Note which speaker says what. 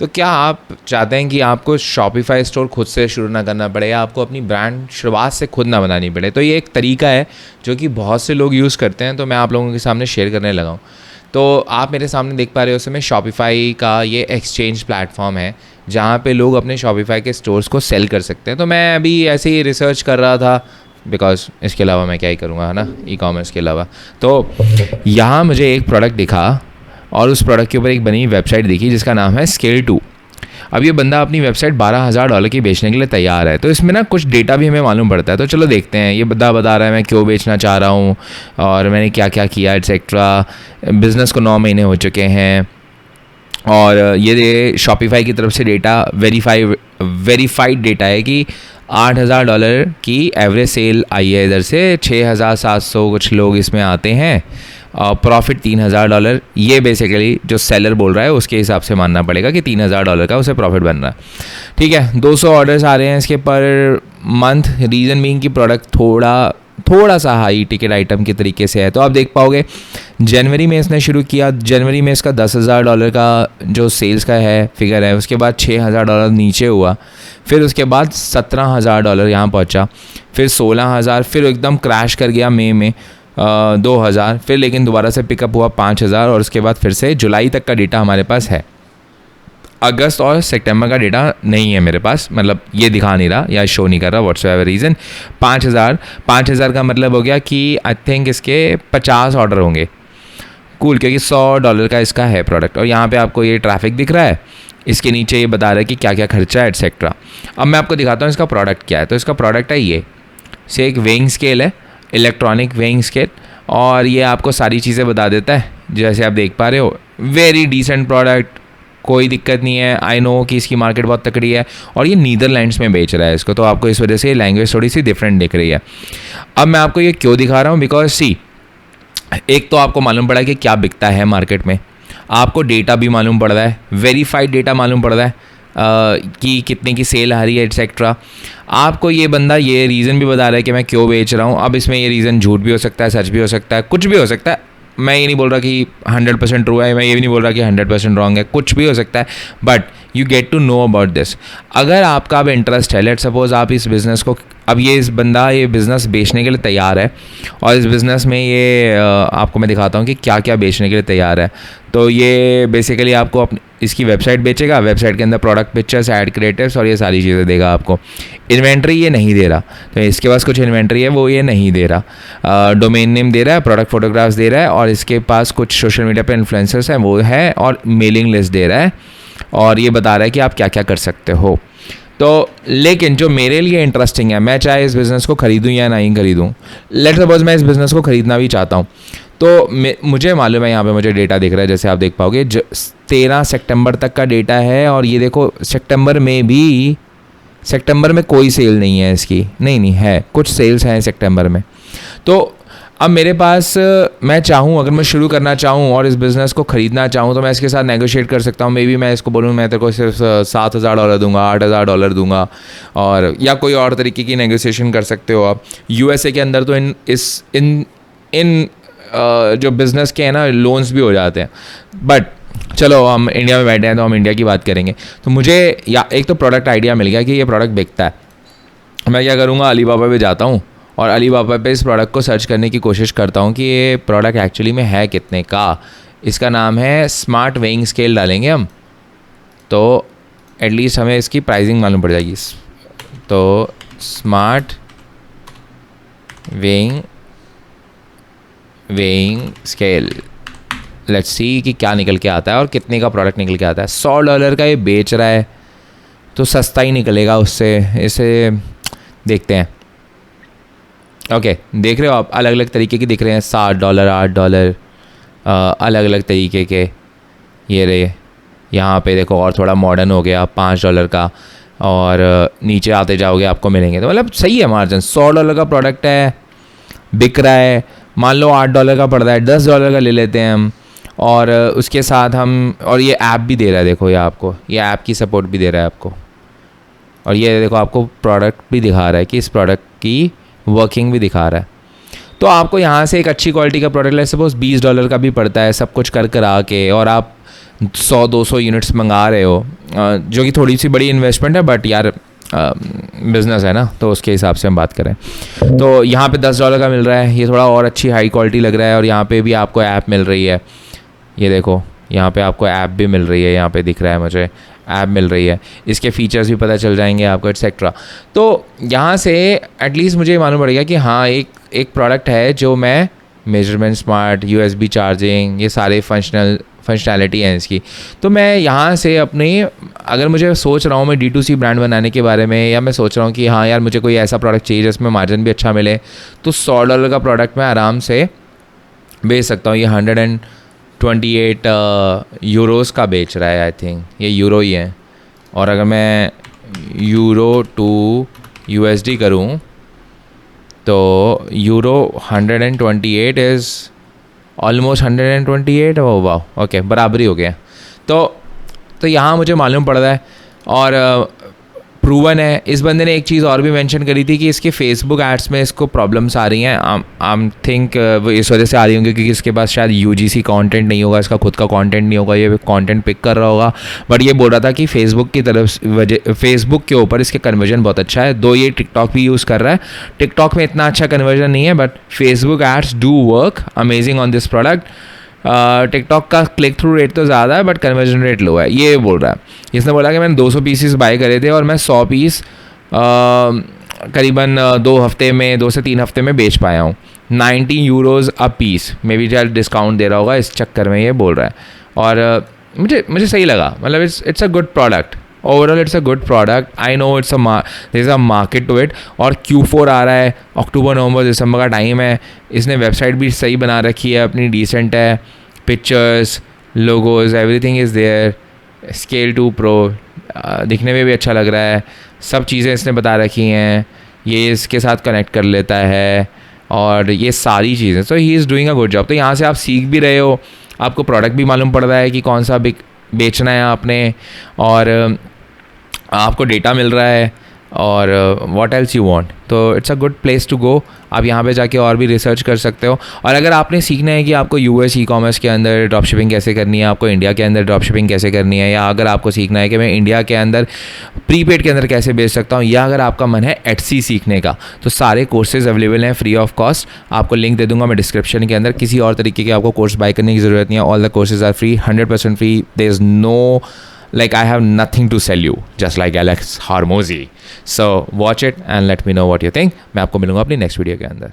Speaker 1: तो क्या आप चाहते हैं कि आपको शॉपिफाई स्टोर खुद से शुरू ना करना पड़े या आपको अपनी ब्रांड शुरुआत से खुद ना बनानी पड़े? तो ये एक तरीका है जो कि बहुत से लोग यूज़ करते हैं, तो मैं आप लोगों के सामने शेयर करने लगा हूँ। तो आप मेरे सामने देख पा रहे हो उस समय शॉपिफाई का ये एक्सचेंज प्लेटफॉर्म है जहाँ पे लोग अपने शॉपिफाई के स्टोर्स को सेल कर सकते हैं। तो मैं अभी ऐसे ही रिसर्च कर रहा था, बिकॉज इसके अलावा मैं क्या ही करूँगा, है ना, ई कॉमर्स के अलावा। तो यहाँ मुझे एक प्रोडक्ट दिखा और उस प्रोडक्ट के ऊपर एक बनी वेबसाइट दिखी जिसका नाम है Scale2। अब ये बंदा अपनी वेबसाइट $12,000 की बेचने के लिए तैयार है। तो इसमें ना कुछ डेटा भी हमें मालूम पड़ता है, तो चलो देखते हैं। ये बंदा बता रहा है मैं क्यों बेचना चाह रहा हूँ और मैंने क्या क्या किया एटसेट्रा। बिज़नेस को 9 महीने हो चुके हैं और ये शॉपिफाई की तरफ से डेटा वेरीफाइड डेटा है कि $8,000 की एवरेज सेल आई है। इधर से 6,700 कुछ लोग इसमें आते हैं और प्रॉफिट $3,000। ये बेसिकली जो सेलर बोल रहा है उसके हिसाब से मानना पड़ेगा कि $3,000 का उसे प्रॉफिट बन रहा है। ठीक है, 200 ऑर्डर्स आ रहे हैं इसके पर मंथ। रीज़न बीइंग कि प्रोडक्ट थोड़ा सा हाई टिकट आइटम के तरीके से है। तो आप देख पाओगे जनवरी में इसने शुरू किया, जनवरी में इसका $10,000 का जो सेल्स का है फिगर है। उसके बाद $6,000 नीचे हुआ, फिर उसके बाद $17,000 यहाँ पहुँचा, फिर 16,000, फिर एकदम क्रैश कर गया मई में 2,000, फिर लेकिन दोबारा से पिकअप हुआ 5,000 और उसके बाद फिर से जुलाई तक का डेटा हमारे पास है। अगस्त और सितंबर का डेटा नहीं है मेरे पास, मतलब ये दिखा नहीं रहा या शो नहीं कर रहा, व्हाट्सएवर रीज़न। 5,000 का मतलब हो गया कि आई थिंक इसके 50 ऑर्डर होंगे। कूल, क्योंकि $100 का इसका है प्रोडक्ट। और यहाँ पे आपको ये ट्रैफिक दिख रहा है, इसके नीचे ये बता रहा है कि क्या क्या खर्चा है एटसेट्रा। अब मैं आपको दिखाता हूँ इसका प्रोडक्ट क्या है। तो इसका प्रोडक्ट है ये से एक वेइंग स्केल है, इलेक्ट्रॉनिक वेइंग स्केल, और ये आपको सारी चीज़ें बता देता है जैसे आप देख पा रहे हो। वेरी डिसेंट प्रोडक्ट, कोई दिक्कत नहीं है। आई नो कि इसकी मार्केट बहुत तकड़ी है और ये नीदरलैंड्स में बेच रहा है इसको, तो आपको इस वजह से लैंग्वेज थोड़ी सी डिफरेंट दिख रही है। अब मैं आपको ये क्यों दिखा रहा हूँ, बिकॉज सी, एक तो आपको मालूम पड़ा कि क्या बिकता है मार्केट में, आपको डेटा भी मालूम पड़ रहा है, वेरीफाइड डेटा मालूम पड़ रहा है कि कितने की सेल आ रही है एटसेट्रा। आपको ये बंदा ये रीज़न भी बता रहा है कि मैं क्यों बेच रहा हूँ। अब इसमें ये रीज़न झूठ भी हो सकता है, सच भी हो सकता है, कुछ भी हो सकता है। मैं ये नहीं बोल रहा कि 100% ट्रू है, मैं ये भी नहीं बोल रहा कि 100% रॉन्ग है, कुछ भी हो सकता है, but you get to know about this. अगर आपका अब इंटरेस्ट है, लेट सपोज आप इस बिज़नेस को, अब इस बंदा ये बिज़नेस बेचने के लिए तैयार है और इस बिज़नेस में ये आपको मैं दिखाता हूँ कि क्या क्या बेचने के लिए तैयार है। तो ये बेसिकली आपको अपनी इसकी वेबसाइट बेचेगा, वेबसाइट के अंदर प्रोडक्ट पिक्चर्स, ऐड क्रिएटिव्स और ये सारी चीज़ें देगा आपको। इन्वेंट्री ये नहीं दे रहा, तो इसके पास कुछ इन्वेंट्री है वो ये नहीं दे रहा। डोमेन नेम दे रहा है, प्रोडक्ट फोटोग्राफ्स दे रहा है और इसके पास कुछ सोशल मीडिया पे इन्फ्लुएंसर्स हैं वो है, और मेलिंग लिस्ट दे रहा है और ये बता रहा है कि आप क्या क्या कर सकते हो। तो लेकिन जो मेरे लिए इंटरेस्टिंग है, मैं चाहे इस बिज़नेस को ख़रीदूँ या नहीं ख़रीदूँ, लेट सपोज मैं इस बिज़नेस को ख़रीदना भी चाहता हूँ, तो मुझे मालूम है, यहाँ पे मुझे डेटा दिख रहा है जैसे आप देख पाओगे, 13 सितंबर तक का डेटा है। और ये देखो सितंबर में कोई सेल नहीं है इसकी, नहीं है, कुछ सेल्स हैं सितंबर में। तो अब मेरे पास, मैं चाहूँ, अगर मैं शुरू करना चाहूँ और इस बिज़नेस को ख़रीदना चाहूँ तो मैं इसके साथ नेगोशिएट कर सकता हूँ। मे बी मैं इसको बोलूँ मैं तेरे को सिर्फ $7,000 दूंगा, $8,000 दूंगा, और या कोई और तरीके की नेगोशिएशन कर सकते हो आप। यूएसए के अंदर तो इन जो बिज़नेस के हैं ना, लोन्स भी हो जाते हैं। बट चलो हम इंडिया में बैठे हैं तो हम इंडिया की बात करेंगे। तो मुझे या एक तो प्रोडक्ट आइडिया मिल गया कि ये प्रोडक्ट बिकता है। मैं क्या करूँगा, अलीबाबा पे जाता हूँ और अलीबाबा पे इस प्रोडक्ट को सर्च करने की कोशिश करता हूँ कि ये प्रोडक्ट एक्चुअली में है कितने का। इसका नाम है स्मार्ट वेइंग स्केल, डालेंगे हम तो एटलीस्ट हमें इसकी प्राइसिंग मालूम पड़ जाएगी। तो smart weighing scale, let's see कि क्या निकल के आता है और कितने का प्रोडक्ट निकल के आता है। $100 का ये बेच रहा है तो सस्ता ही निकलेगा उससे, इसे देखते हैं। ओके, देख रहे हो आप, अलग अलग तरीके की दिख रहे हैं, $7, $8, अलग अलग तरीके के ये रहे। यहाँ पे देखो और थोड़ा मॉडर्न हो गया, $5 का, और नीचे आते जाओगे आपको मिलेंगे। तो मतलब सही है मार्जिन। $100 का प्रोडक्ट है, बिक रहा है, मान लो $8 का पड़ रहा है, $10 का ले लेते हैं हम। और उसके साथ हम, और ये ऐप भी दे रहा है, देखो ये आपको, ये ऐप की सपोर्ट भी दे रहा है आपको। और ये देखो आपको प्रोडक्ट भी दिखा रहा है कि इस प्रोडक्ट की वर्किंग भी दिखा रहा है। तो आपको यहाँ से एक अच्छी क्वालिटी का प्रोडक्ट, ले सपोज $20 का भी पड़ता है, सब कुछ कर आ के, और आप 100-200 यूनिट्स मंगा रहे हो, जो कि थोड़ी सी बड़ी इन्वेस्टमेंट है, बट यार बिज़नेस है ना, तो उसके हिसाब से हम बात करें तो यहाँ पे $10 का मिल रहा है, ये थोड़ा और अच्छी हाई क्वालिटी लग रहा है। और यहाँ पे भी आपको ऐप मिल रही है, ये देखो यहाँ पे आपको ऐप भी मिल रही है, यहाँ पे दिख रहा है मुझे ऐप मिल रही है, इसके फीचर्स भी पता चल जाएंगे आपको एटसेट्रा। तो यहाँ से एटलीस्ट मुझे मालूम पड़ेगा कि हाँ एक प्रोडक्ट है जो मैं मेजरमेंट स्मार्ट, USB चार्जिंग, ये सारे फंक्शनैलिटी हैं इसकी। तो मैं यहाँ से अपनी, अगर मुझे सोच रहा हूँ मैं D2C ब्रांड बनाने के बारे में, या मैं सोच रहा हूँ कि हाँ यार मुझे कोई ऐसा प्रोडक्ट चाहिए जिसमें मार्जिन भी अच्छा मिले, तो $100 का प्रोडक्ट मैं आराम से बेच सकता हूँ। ये 128 यूरोज़ का बेच रहा है, आई थिंक ये यूरो ही है। और अगर मैं यूरो टू USD करूँ तो यूरो 128 इज़ ऑलमोस्ट 128, ओ वाह, ओके, बराबरी हो गया। तो यहाँ मुझे मालूम पड़ रहा है, और प्रूवन है। इस बंदे ने एक चीज़ और भी मेंशन करी थी कि इसके फेसबुक एड्स में इसको प्रॉब्लम्स आ रही हैं। आई थिंक वो इस वजह से आ रही होंगी क्योंकि इसके पास शायद UGC कंटेंट नहीं होगा, इसका खुद का कंटेंट नहीं होगा, ये कंटेंट पिक कर रहा होगा। बट ये बोल रहा था कि फेसबुक की तरफ फेसबुक के ऊपर इसके कन्वर्जन बहुत अच्छा है। दो ये टिकटॉक भी यूज़ कर रहा है, टिकटॉक में इतना अच्छा कन्वर्जन नहीं है, but Facebook ads do work amazing on this product. TikTok का क्लिक थ्रू रेट तो ज़्यादा है बट कन्वर्जन रेट लो है, ये बोल रहा है। इसने बोला कि मैंने 200 पीसेस बाय करे थे और मैं 100 पीस करीबन 2 हफ्ते में, 2 से 3 हफ्ते में बेच पाया हूँ। 90 euros a piece, maybe शायद डिस्काउंट दे रहा होगा इस चक्कर में, ये बोल रहा है। और मुझे सही लगा, मतलब it's a good product, overall it's a good product. I know it's there is a market to it. और Q4 आ रहा है, अक्टूबर नवंबर दिसंबर का टाइम है। इसने वेबसाइट भी सही बना रखी है अपनी, डिसेंट है, pictures, logos, everything is there. Scale 2 Pro दिखने में भी अच्छा लग रहा है, सब चीज़ें इसने बता रखी हैं, ये इसके साथ कनेक्ट कर लेता है और ये सारी चीज़ें। So he is doing a good job. तो यहाँ से आप सीख भी रहे हो, आपको प्रोडक्ट भी मालूम पड़ रहा है कि कौन सा बेचना है आपने, और आपको डेटा मिल रहा है, और व्हाट एल्स यू वांट। तो it's a good place to go. आप यहाँ पे जाके और भी रिसर्च कर सकते हो। और अगर आपने सीखना है कि आपको US ई-कॉमर्स के अंदर ड्रॉप शिपिंग कैसे करनी है, आपको इंडिया के अंदर ड्रॉप शिपिंग कैसे करनी है, या अगर आपको सीखना है कि मैं इंडिया के अंदर प्रीपेड के अंदर कैसे बेच सकता हूँ, या अगर आपका मन है Etsy सीखने का, तो सारे कोर्सेज अवेलेबल हैं फ्री ऑफ कॉस्ट। आपको लिंक दे दूंगा मैं डिस्क्रिप्शन के अंदर। किसी और तरीके के आपको कोर्स बाय करने की ज़रूरत नहीं है। All the courses are free, 100% free. There is no like I have nothing to sell you, just like Alex Hormozi. So watch it and let me know what you think. मैं आपको मिलूंगा अपनी next video के अंदर।